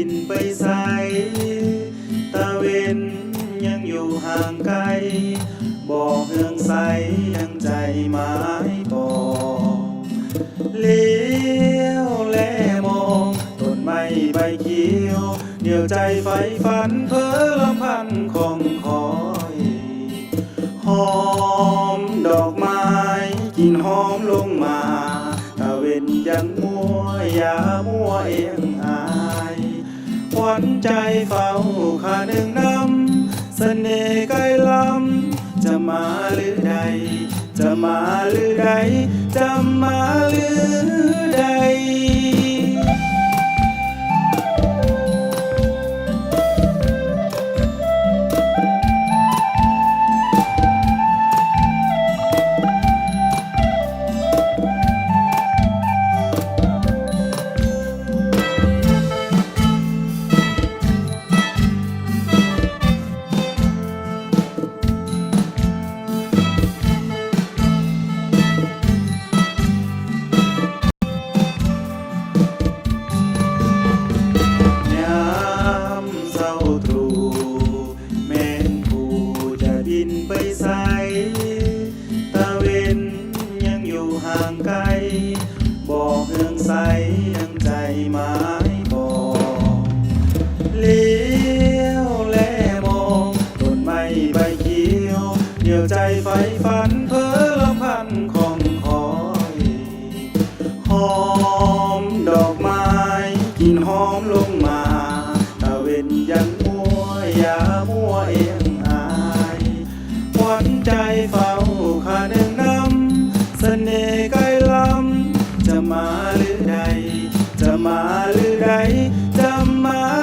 นไปใสตะเวนยังอยู่ห่างไกลบอกเฮืองใสดังใจหมายปองเลี้ยวแลมองต้นไม้ใบเขียวเดี่ยวใจไฟฝันเพ้อลำพันคงคอยหอมดอกไม้กินหอมลงมาตะเวนยังมัวยามัวเอียงอายขวัญใจเฝ้าข้าหนึ่งน้ำเสน่ห์ไกลล้ำจะมาหรือใดจะมาหรือใดจะมาหรือใดบินไปใสตะเวนยังอยู่ห่างไกลบอกเฮืองใสดังใจหมายบอกเลี้ยวแลมองต้นไม้ใบเขียวเดี่ยวใจไฟฝันเพ้อลำพันคงคอยหอมดอกไม้กินหอมลงมาตะเวนยังมัวยามัวเอียงขวัญใจเฝ้าข้าหนึ่งน้ำเสน่ห์ไกลล้ำจะมาหรือใดจะมาหรือใดจะมา